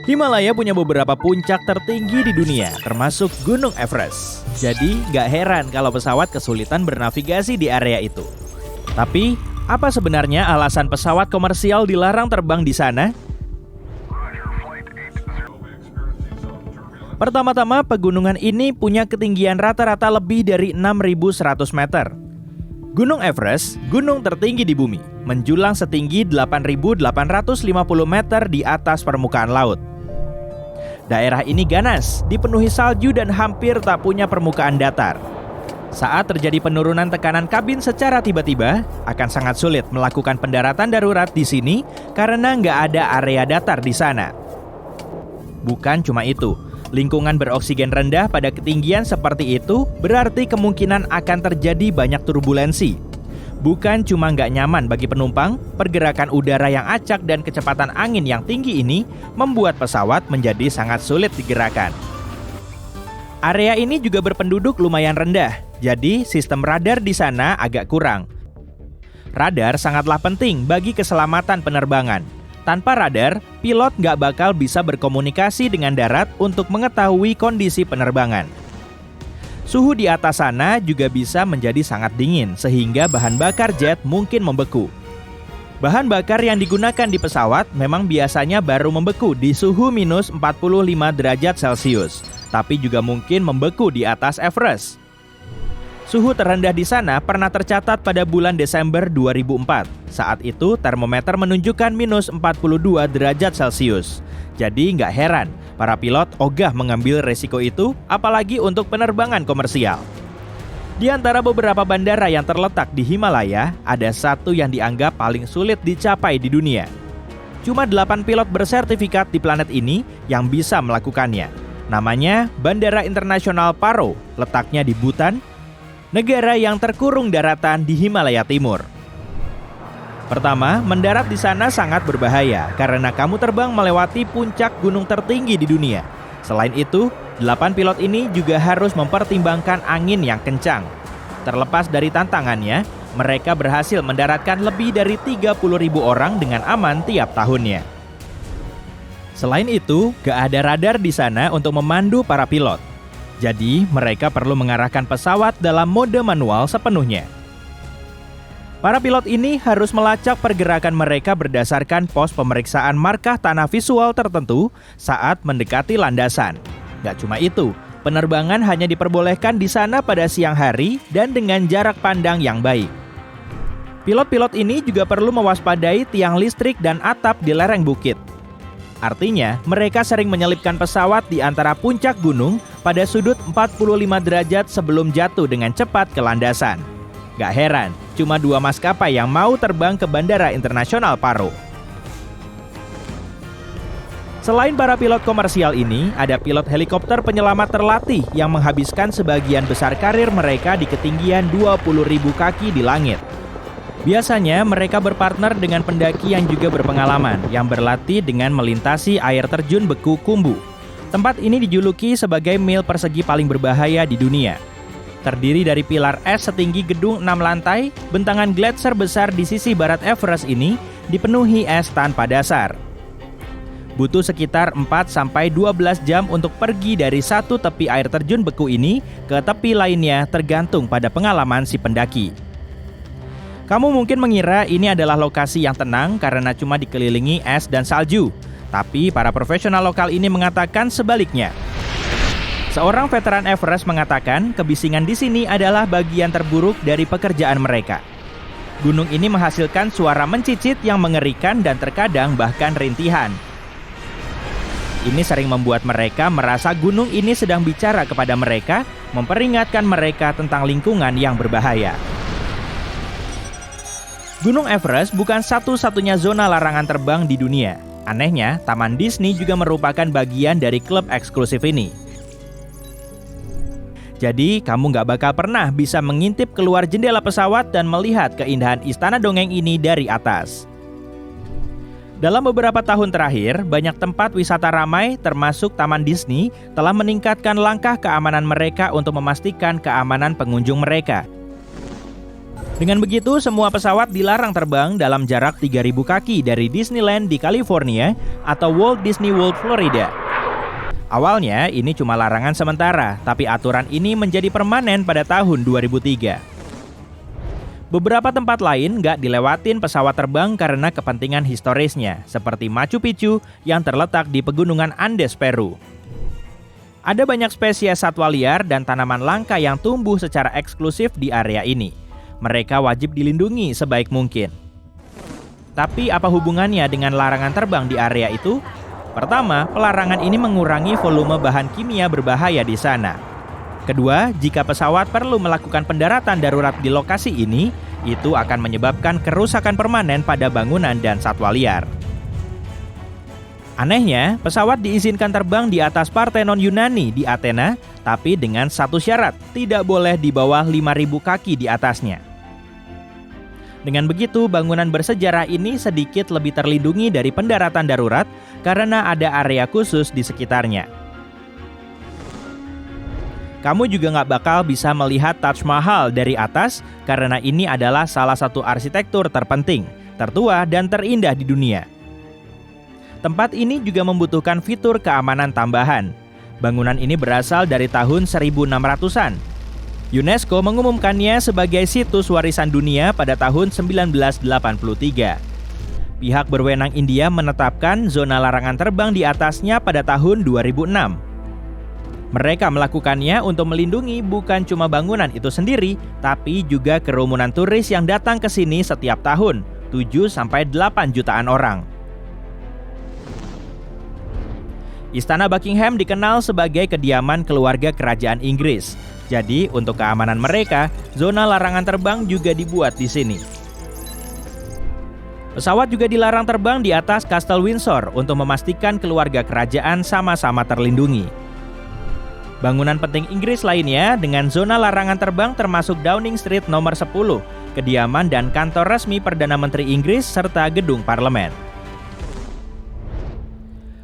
Himalaya punya beberapa puncak tertinggi di dunia, termasuk Gunung Everest. Jadi, nggak heran kalau pesawat kesulitan bernavigasi di area itu. Tapi, apa sebenarnya alasan pesawat komersial dilarang terbang di sana? Pertama-tama, pegunungan ini punya ketinggian rata-rata lebih dari 6.100 meter. Gunung Everest, gunung tertinggi di bumi, menjulang setinggi 8.850 meter di atas permukaan laut. Daerah ini ganas, dipenuhi salju dan hampir tak punya permukaan datar. Saat terjadi penurunan tekanan kabin secara tiba-tiba, akan sangat sulit melakukan pendaratan darurat di sini karena nggak ada area datar di sana. Bukan cuma itu, lingkungan beroksigen rendah pada ketinggian seperti itu berarti kemungkinan akan terjadi banyak turbulensi. Bukan cuma nggak nyaman bagi penumpang, pergerakan udara yang acak dan kecepatan angin yang tinggi ini membuat pesawat menjadi sangat sulit digerakkan. Area ini juga berpenduduk lumayan rendah, jadi sistem radar di sana agak kurang. Radar sangatlah penting bagi keselamatan penerbangan. Tanpa radar, pilot nggak bakal bisa berkomunikasi dengan darat untuk mengetahui kondisi penerbangan. Suhu di atas sana juga bisa menjadi sangat dingin, sehingga bahan bakar jet mungkin membeku. Bahan bakar yang digunakan di pesawat memang biasanya baru membeku di suhu minus 45 derajat Celcius, tapi juga mungkin membeku di atas Everest. Suhu terendah di sana pernah tercatat pada bulan Desember 2004. Saat itu termometer menunjukkan minus 42 derajat Celcius. Jadi nggak heran, para pilot ogah mengambil resiko itu, apalagi untuk penerbangan komersial. Di antara beberapa bandara yang terletak di Himalaya, ada satu yang dianggap paling sulit dicapai di dunia. Cuma 8 pilot bersertifikat di planet ini yang bisa melakukannya. Namanya Bandara Internasional Paro, letaknya di Bhutan, negara yang terkurung daratan di Himalaya Timur. Pertama, mendarat di sana sangat berbahaya karena kamu terbang melewati puncak gunung tertinggi di dunia. Selain itu, 8 pilot ini juga harus mempertimbangkan angin yang kencang. Terlepas dari tantangannya, mereka berhasil mendaratkan lebih dari 30.000 orang dengan aman tiap tahunnya. Selain itu, gak ada radar di sana untuk memandu para pilot. Jadi, mereka perlu mengarahkan pesawat dalam mode manual sepenuhnya. Para pilot ini harus melacak pergerakan mereka berdasarkan pos pemeriksaan markah tanah visual tertentu saat mendekati landasan. Gak cuma itu, penerbangan hanya diperbolehkan di sana pada siang hari dan dengan jarak pandang yang baik. Pilot-pilot ini juga perlu mewaspadai tiang listrik dan atap di lereng bukit. Artinya, mereka sering menyelipkan pesawat di antara puncak gunung pada sudut 45 derajat sebelum jatuh dengan cepat ke landasan. Gak heran, cuma 2 maskapai yang mau terbang ke Bandara Internasional Paro. Selain para pilot komersial ini, ada pilot helikopter penyelamat terlatih yang menghabiskan sebagian besar karir mereka di ketinggian 20.000 kaki di langit. Biasanya mereka berpartner dengan pendaki yang juga berpengalaman, yang berlatih dengan melintasi air terjun beku Khumbu. Tempat ini dijuluki sebagai mil persegi paling berbahaya di dunia. Terdiri dari pilar es setinggi gedung 6 lantai, bentangan gletser besar di sisi barat Everest ini dipenuhi es tanpa dasar. Butuh sekitar 4-12 jam untuk pergi dari satu tepi air terjun beku ini ke tepi lainnya tergantung pada pengalaman si pendaki. Kamu mungkin mengira ini adalah lokasi yang tenang karena cuma dikelilingi es dan salju, tapi para profesional lokal ini mengatakan sebaliknya. Seorang veteran Everest mengatakan kebisingan di sini adalah bagian terburuk dari pekerjaan mereka. Gunung ini menghasilkan suara mencicit yang mengerikan dan terkadang bahkan rintihan. Ini sering membuat mereka merasa gunung ini sedang bicara kepada mereka, memperingatkan mereka tentang lingkungan yang berbahaya. Gunung Everest bukan satu-satunya zona larangan terbang di dunia. Anehnya, Taman Disney juga merupakan bagian dari klub eksklusif ini. Jadi, kamu nggak bakal pernah bisa mengintip keluar jendela pesawat dan melihat keindahan istana dongeng ini dari atas. Dalam beberapa tahun terakhir, banyak tempat wisata ramai, termasuk Taman Disney, telah meningkatkan langkah keamanan mereka untuk memastikan keamanan pengunjung mereka. Dengan begitu, semua pesawat dilarang terbang dalam jarak 3.000 kaki dari Disneyland di California atau Walt Disney World, Florida. Awalnya, ini cuma larangan sementara, tapi aturan ini menjadi permanen pada tahun 2003. Beberapa tempat lain nggak dilewatin pesawat terbang karena kepentingan historisnya, seperti Machu Picchu yang terletak di pegunungan Andes, Peru. Ada banyak spesies satwa liar dan tanaman langka yang tumbuh secara eksklusif di area ini. Mereka wajib dilindungi sebaik mungkin. Tapi apa hubungannya dengan larangan terbang di area itu? Pertama, pelarangan ini mengurangi volume bahan kimia berbahaya di sana. Kedua, jika pesawat perlu melakukan pendaratan darurat di lokasi ini, itu akan menyebabkan kerusakan permanen pada bangunan dan satwa liar. Anehnya, pesawat diizinkan terbang di atas Parthenon Yunani di Athena, tapi dengan satu syarat, tidak boleh di bawah 5.000 kaki di atasnya. Dengan begitu, bangunan bersejarah ini sedikit lebih terlindungi dari pendaratan darurat karena ada area khusus di sekitarnya. Kamu juga nggak bakal bisa melihat Taj Mahal dari atas karena ini adalah salah satu arsitektur terpenting, tertua, dan terindah di dunia. Tempat ini juga membutuhkan fitur keamanan tambahan. Bangunan ini berasal dari tahun 1600-an. UNESCO mengumumkannya sebagai situs warisan dunia pada tahun 1983. Pihak berwenang India menetapkan zona larangan terbang di atasnya pada tahun 2006. Mereka melakukannya untuk melindungi bukan cuma bangunan itu sendiri, tapi juga kerumunan turis yang datang ke sini setiap tahun, 7-8 jutaan orang. Istana Buckingham dikenal sebagai kediaman keluarga kerajaan Inggris. Jadi, untuk keamanan mereka, zona larangan terbang juga dibuat di sini. Pesawat juga dilarang terbang di atas Castle Windsor untuk memastikan keluarga kerajaan sama-sama terlindungi. Bangunan penting Inggris lainnya dengan zona larangan terbang termasuk Downing Street nomor 10, kediaman dan kantor resmi Perdana Menteri Inggris serta gedung parlemen.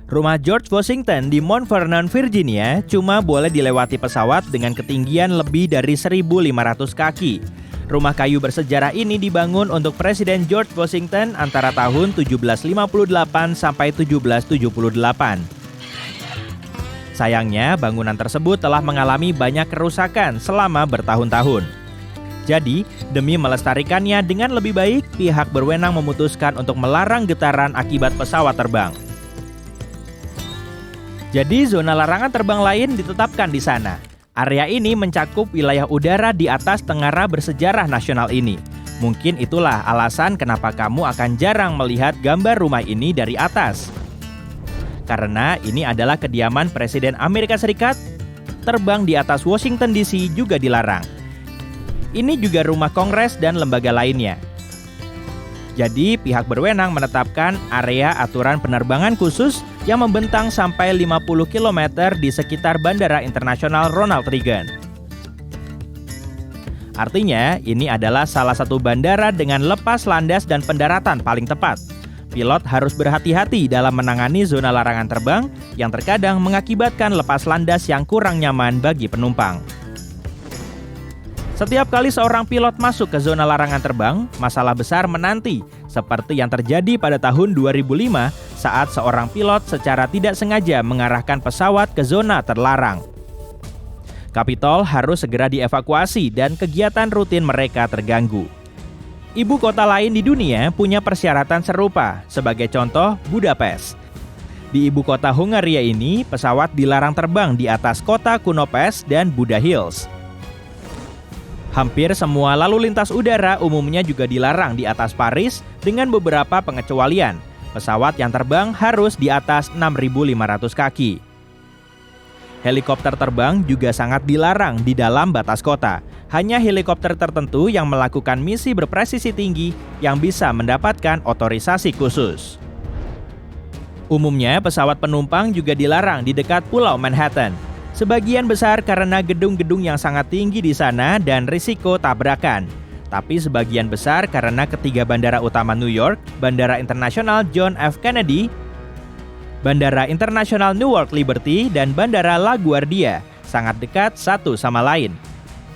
Rumah George Washington di Mount Vernon, Virginia, cuma boleh dilewati pesawat dengan ketinggian lebih dari 1.500 kaki. Rumah kayu bersejarah ini dibangun untuk Presiden George Washington antara tahun 1758 sampai 1778. Sayangnya, bangunan tersebut telah mengalami banyak kerusakan selama bertahun-tahun. Jadi, demi melestarikannya dengan lebih baik, pihak berwenang memutuskan untuk melarang getaran akibat pesawat terbang. Jadi, zona larangan terbang lain ditetapkan di sana. Area ini mencakup wilayah udara di atas tengara bersejarah nasional ini. Mungkin itulah alasan kenapa kamu akan jarang melihat gambar rumah ini dari atas. Karena ini adalah kediaman Presiden Amerika Serikat, terbang di atas Washington DC juga dilarang. Ini juga rumah Kongres dan lembaga lainnya. Jadi, pihak berwenang menetapkan area aturan penerbangan khusus yang membentang sampai 50 km di sekitar Bandara Internasional Ronald Reagan. Artinya, ini adalah salah satu bandara dengan lepas landas dan pendaratan paling tepat. Pilot harus berhati-hati dalam menangani zona larangan terbang yang terkadang mengakibatkan lepas landas yang kurang nyaman bagi penumpang. Setiap kali seorang pilot masuk ke zona larangan terbang, masalah besar menanti, seperti yang terjadi pada tahun 2005 saat seorang pilot secara tidak sengaja mengarahkan pesawat ke zona terlarang. Kapitol harus segera dievakuasi dan kegiatan rutin mereka terganggu. Ibu kota lain di dunia punya persyaratan serupa, sebagai contoh Budapest. Di ibu kota Hungaria ini, pesawat dilarang terbang di atas kota kuno Pest dan Buda Hills. Hampir semua lalu lintas udara umumnya juga dilarang di atas Paris dengan beberapa pengecualian. Pesawat yang terbang harus di atas 6.500 kaki. Helikopter terbang juga sangat dilarang di dalam batas kota. Hanya helikopter tertentu yang melakukan misi berpresisi tinggi yang bisa mendapatkan otorisasi khusus. Umumnya pesawat penumpang juga dilarang di dekat Pulau Manhattan. Sebagian besar karena gedung-gedung yang sangat tinggi di sana dan risiko tabrakan. Tapi sebagian besar karena ketiga bandara utama New York, Bandara Internasional John F. Kennedy, Bandara Internasional Newark Liberty, dan Bandara LaGuardia sangat dekat satu sama lain.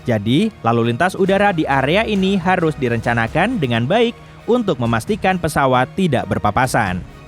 Jadi, lalu lintas udara di area ini harus direncanakan dengan baik untuk memastikan pesawat tidak berpapasan.